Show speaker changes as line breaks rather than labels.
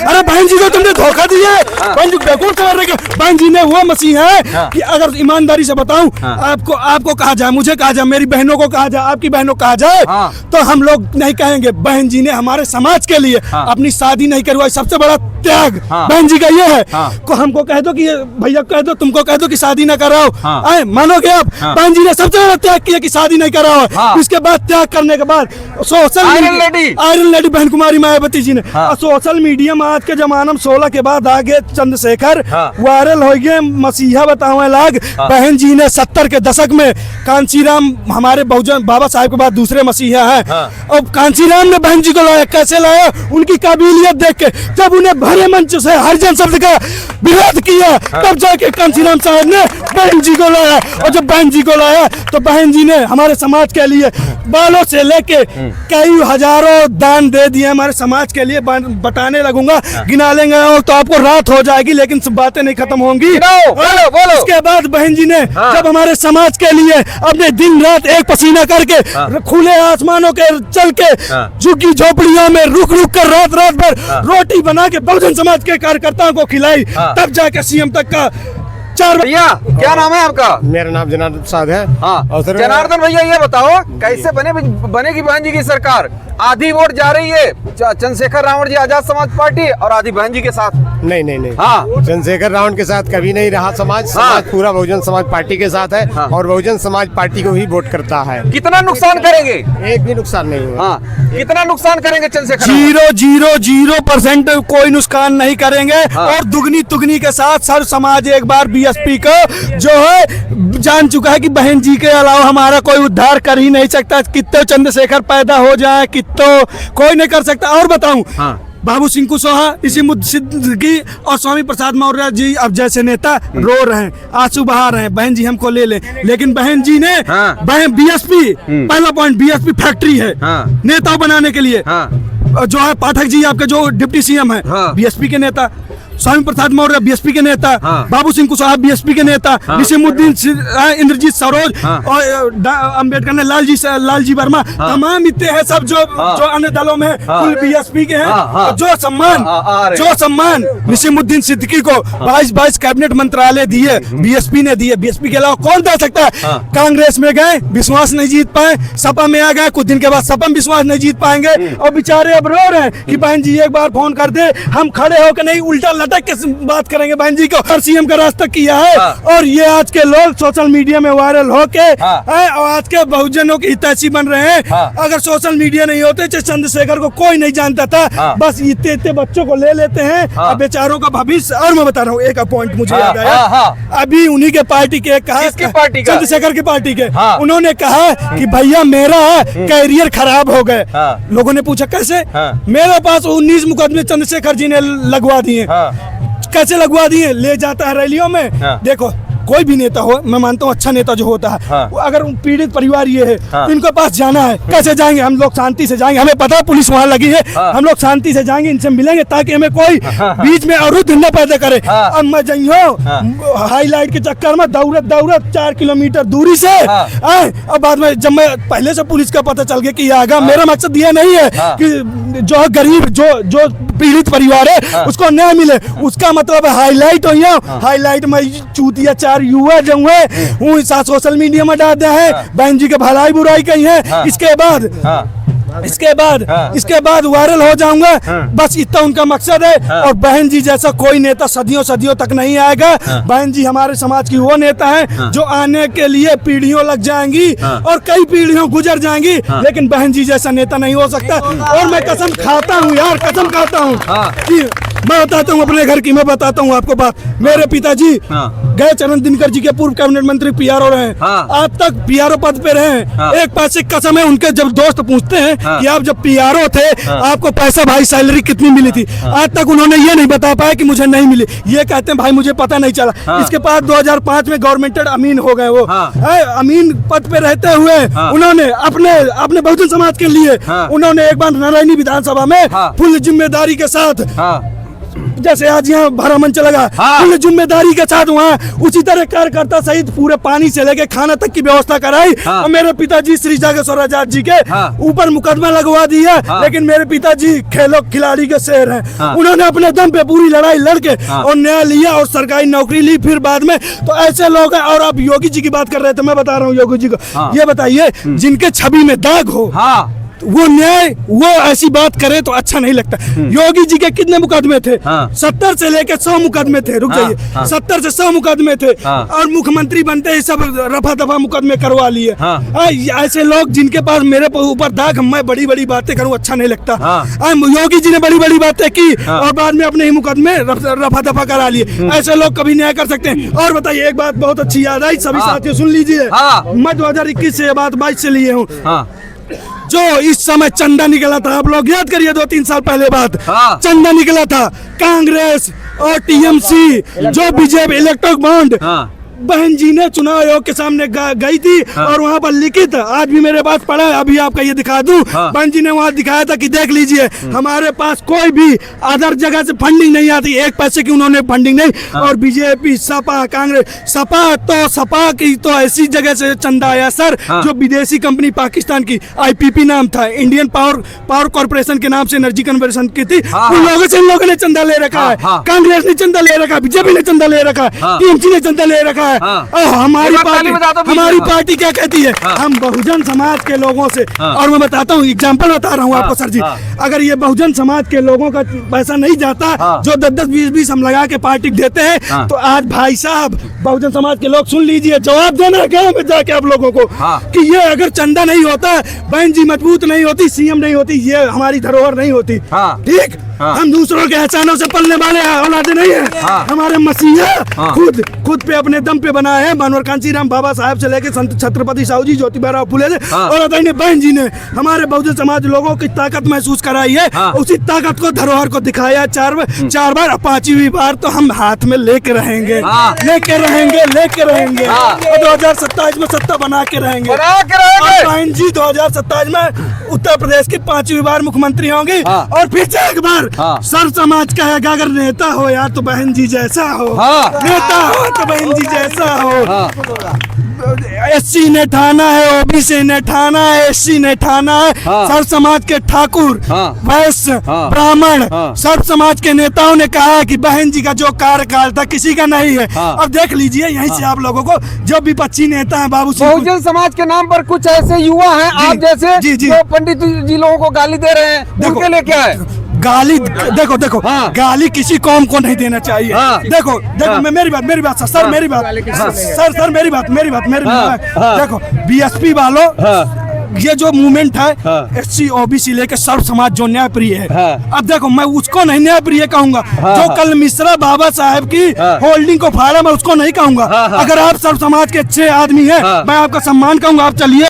अरे बहन जी को तुमने धोखा दिया है, बहन जी बेवकूफ समझ रहे हो। बहन जी ने वो मसीहा है कि अगर ईमानदारी से बताऊं आपको कहा जाए, मुझे कहा जाए, मेरी बहनों को कहा जाए, आपकी बहनों को कहा जाए तो हम लोग नहीं कहेंगे। बहन जी ने हमारे समाज के लिए अपनी शादी नहीं करवाई, सबसे बड़ा त्याग बहन जी का ये है। को हमको कह दो कि भैया कह दो, तुमको कह दो कि शादी ना कराओ, मानोगे आप? बहन जी ने सबसे बड़ा त्याग किया कि शादी नहीं कराओ। इसके बाद त्याग करने के बाद सोशल आयरन लेडी बहन कुमारी मायावती जी ने सोशल मीडिया में आज के जमाना में 16 के बाद आगे चंद्रशेखर वायरल हो गए, मसीहा बताओ लाग। बहन जी ने 70 के दशक में कांचीराम हमारे बहुजन बाबा साहब के बाद दूसरे मसीहा है, और कांचीराम ने बहन जी को लाया। कैसे लाया? उनकी काबिलियत देख के। जब उन्हें भरे मंच से हरिजन शब्द का विरोध किया तब जाके कांचीराम साहब ने बहन जी को लाया, और जब बहन जी को लाया तो बहन जी ने हमारे समाज के लिए बालों से लेके कई हजारों दान दे दिए हमारे समाज के लिए। बताने लगूंगा, गिना लेंगे तो आपको रात हो जाएगी, लेकिन सब बातें नहीं खत्म होंगी। इसके बाद बहन जी ने जब हमारे समाज के लिए अपने दिन रात एक पसीना करके खुले आसमानों के चल के झुग्गी झोपड़ियों में रुक रुक कर रात रात भर रोटी बना के बहुजन समाज के कार्यकर्ताओं को खिलाई, तब जाके सीएम तक का 4।
भैया क्या नाम है आपका?
मेरा नाम जनार्दन प्रसाद है।
हाँ जनार्दन भैया, ये बताओ कैसे बनेगी बहन जी की सरकार? आधी वोट जा रही है चंद्रशेखर रावण जी आजाद समाज पार्टी और आधी बहन जी के साथ।
नहीं हाँ, चंद्रशेखर रावण के साथ कभी नहीं रहा समाज पूरा बहुजन समाज पार्टी के साथ है और बहुजन समाज पार्टी को ही वोट करता है।
कितना नुकसान करेंगे?
एक भी नुकसान नहीं हुआ।
कितना नुकसान करेंगे चंद्रशेखर?
0.00% कोई नुकसान नहीं करेंगे। और दुगनी तुगनी के साथ सर समाज एक बार बीएसपी को जो है जान चुका है कि बहन जी के अलावा हमारा कोई उद्धार कर ही नहीं सकता। कितने चंद्रशेखर पैदा हो जाए, कितने कोई नहीं कर सकता। और बताऊं, बाबू सिंह कुशवाहा, इसी सिद्दीकी और स्वामी प्रसाद मौर्य जी अब जैसे नेता रो रहे हैं, आंसू बहा रहे हैं, बहन जी हमको ले ले। लेकिन बहन जी ने बीएसपी, पहला पॉइंट बीएसपी फैक्ट्री है नेता बनाने के लिए। जो है पाठक जी आपके जो डिप्टी सीएम है बीएसपी के नेता, स्वामी प्रसाद मौर्य बीएसपी के नेता, बाबू सिंह कुशवाहा बीएसपी के नेता, निसीमुद्दीन इंद्रजीत सरोज और अम्बेडकर ने लालजी वर्मा, तमाम इतने हैं सब जो अन्य दलों में कुल बीएसपी के हैं। जो सम्मान निसीमुद्दीन सिद्दीकी को 22 कैबिनेट मंत्रालय दिए बीएसपी ने दिए। बीएसपी के अलावा कौन दे सकता है? कांग्रेस में गए, विश्वास नहीं जीत पाए, सपा में आ गए, कुछ दिन के बाद सपा में विश्वास नहीं जीत पाएंगे, और बेचारे अब रो रहे हैं कि बहन जी एक बार फोन कर दे, हम खड़े होकर नहीं उल्टा लटक के बात करेंगे बहन जी को। और सीएम का रास्ता किया है। और ये आज के लोग सोशल मीडिया में वायरल होके और आज के बहुजनों की हितैषी बन रहे हैं। अगर सोशल मीडिया नहीं होते चंद्रशेखर को कोई नहीं जानता था। बस इतने बच्चों को ले लेते हैं अब बेचारों का भविष्य। और मैं बता रहा हूँ, एक पॉइंट मुझे याद आया, अभी उन्हीं के पार्टी के कहा, चंद्रशेखर की पार्टी के, उन्होंने कहा कि भैया मेरा कैरियर खराब हो गए। लोगों ने पूछा कैसे? मेरे पास 19 मुकदमे चंद्रशेखर जी ने लगवा दिए। कैसे लगवा दिए? ले जाता है रैलियों में। देखो कोई भी नेता हो, मैं मानता हूँ अच्छा नेता जो होता है, अगर पीड़ित परिवार ये है, इनके पास जाना है, कैसे जाएंगे? हम लोग शांति से जाएंगे, हमें पता है पुलिस वहाँ लगी है, हम लोग शांति से जाएंगे, इनसे मिलेंगे ताकि हमें कोई बीच में अवरुद्ध न पैदा करे। अब मैं जाइयो हाईलाइट के चक्कर में दौड़त 4 किलोमीटर दूरी से, और बाद में जब मैं पहले से पुलिस का पता चल गया कि आगा, मेरा मकसद ये नहीं है कि जो गरीब जो पीड़ित परिवार है उसको न्याय मिले, उसका मतलब हाईलाइट हो, हाईलाइट में चूतिया 4 युवा जो है सोशल मीडिया में डालते हैं, बहन जी के भलाई बुराई कही है। इसके बाद वायरल हो जाऊंगा, बस इतना उनका मकसद है। और बहन जी जैसा कोई नेता सदियों तक नहीं आएगा। बहन जी हमारे समाज की वो नेता है जो आने के लिए पीढ़ियों लग जाएंगी और कई पीढ़ियों गुजर जाएंगी, लेकिन बहन जी जैसा नेता नहीं हो सकता। और मैं कसम खाता हूँ यार, कसम खाता हूँ कि मैं बताता हूँ अपने घर की, मैं बताता हूँ आपको बात। मेरे पिताजी गए चरण दिनकर जी के पूर्व कैबिनेट मंत्री पीआरओ रहे, आज तक पीआरओ पद पे रहे। एक पैसे कसम है उनके, जब दोस्त पूछते हैं कि आप जब पीआरओ थे आपको पैसा भाई सैलरी कितनी मिली थी, आज तक उन्होंने ये नहीं बता पाया कि मुझे नहीं मिली। ये कहते हैं भाई मुझे पता नहीं चला। इसके पास 2005 में गवर्नमेंटेड अमीन हो गए। वो अमीन पद पे रहते हुए उन्होंने अपने बहुजन समाज के लिए उन्होंने एक बार नारायणी विधानसभा में फुल जिम्मेदारी के साथ जैसे आज यहाँ भरा मंच लगा, पूरी जिम्मेदारी के साथ वहाँ उसी तरह कार्यकर्ता सहित पूरे पानी से लेके खाना तक की व्यवस्था कराई। और मेरे पिताजी श्री जागेश्वर आजाद जी के ऊपर मुकदमा लगवा दिया, लेकिन मेरे पिताजी खेलों खिलाड़ी के शेर हैं। उन्होंने अपने दम पे पूरी लड़ाई लड़के और न्याय लिया और सरकारी नौकरी ली फिर बाद में। तो ऐसे लोग हैं। और आप योगी जी की बात कर रहे थे, मैं बता रहा हूँ योगी जी को, ये बताइए जिनके छवि में दाग हो वो न्याय वो ऐसी बात करे तो अच्छा नहीं लगता। योगी जी के कितने मुकदमे थे? 70 से लेकर 100 मुकदमे थे। रुक जाइए, 70 से 100 मुकदमे थे और मुख्यमंत्री बनते ही सब रफा दफा मुकदमे करवा लिए। ऐसे लोग जिनके पास मेरे ऊपर दाग, मैं बड़ी बड़ी बातें करूं अच्छा नहीं लगता। योगी जी ने बड़ी बड़ी बातें की और बाद में अपने ही मुकदमे रफा दफा करा लिए। ऐसे लोग कभी न्याय कर सकते हैं? और बताइए, एक बात बहुत अच्छी याद आई, सभी साथियों सुन लीजिए। मैं 2021 से बात 22 से लिए हूँ। जो इस समय चंदा निकला था, आप लोग याद करिए 2-3 साल पहले बात, चंदा निकला था कांग्रेस और टीएमसी जो बीजेपी इलेक्ट्रिक बॉन्ड, बहन जी ने चुनाव आयोग के सामने गई थी और वहाँ पर लिखित, आज भी मेरे पास पड़ा है, अभी आपका ये दिखा दूं। बहन जी ने वहाँ दिखाया था कि देख लीजिए हमारे पास कोई भी अदर जगह से फंडिंग नहीं आती, 1 पैसे की उन्होंने फंडिंग नहीं। और बीजेपी, सपा, कांग्रेस, सपा की तो ऐसी जगह से चंदा आया सर जो विदेशी कंपनी पाकिस्तान की IPP नाम था, इंडियन पावर कॉर्पोरेशन के नाम से एनर्जी कन्वर्सन की थी, उन लोगों से इन लोगों ने चंदा ले रखा है। कांग्रेस ने चंदा ले रखा है, बीजेपी ने चंदा ले रखा है, टीएमसी ने चंदा ले रखा है। हमारी पार्टी क्या कहती है? हम बहुजन समाज के लोगों से, और मैं बताता हूँ, एग्जाम्पल बता रहा हूँ आपको सर जी, अगर ये बहुजन समाज के लोगों का पैसा नहीं जाता जो 10-10, 20-20 हम लगा के पार्टी देते हैं, तो आज भाई साहब बहुजन समाज के लोग सुन लीजिए, जवाब देना है गाँव में जाके आप लोगों को कि ये अगर चंदा नहीं होता, बहन जी मजबूत नहीं होती, CM नहीं होती, ये हमारी धरोहर नहीं होती। ठीक, हम दूसरों के एहसानों से पलने वाले औलादे नहीं है। हमारे मसीहा खुद पे अपने दम पे बनाए हैं। मनोहर कांशीराम बाबा साहब से लेके संत छत्रपति साहू जी, ज्योतिबा फुले और अदानी बहन जी ने हमारे बहुजन समाज लोगों की ताकत महसूस कराई है। उसी ताकत को, धरोहर को दिखाया 4 बार, 5वीं बार तो हम हाथ में लेके रहेंगे, लेके रहेंगे और 2027 में सत्ता बना के रहेंगे। बहन जी 2027 में उत्तर प्रदेश की 5वीं बार मुख्यमंत्री होंगी और फिर से एक बार सर समाज कहेगा अगर नेता हो यार तो बहन जी जैसा हो, नेता हो तो बहन जी जैसा हो। SC ने ठाना है, OBC ने ठाना है, SC ने ठाना है, सर्व समाज के ठाकुर, वैश्य, ब्राह्मण, सर्व समाज के नेताओं ने कहा है कि बहन जी का जो कार्यकाल था किसी का नहीं है। और देख लीजिए यहीं से आप लोगों को जो विपक्षी नेता है बाबू
बहुजन समाज के नाम पर कुछ ऐसे युवा हैं आप जैसे जो पंडित जी लोगों को गाली दे रहे हैं, उनके लिए क्या है?
गाली देखो गाली किसी कौम को नहीं देना चाहिए। देखो मेरी बात मेरी बात देखो BSP वालों, ये जो मूवमेंट है SC OBC लेके सर्व समाज जो न्याय प्रिय है, अब देखो मैं उसको नहीं न्याय प्रिय कहूंगा, जो कल मिश्रा बाबा साहब की होल्डिंग को फाड़ा मैं उसको नहीं कहूंगा। अगर आप सर्व समाज के अच्छे आदमी हैं मैं आपका सम्मान कहूंगा, आप चलिए।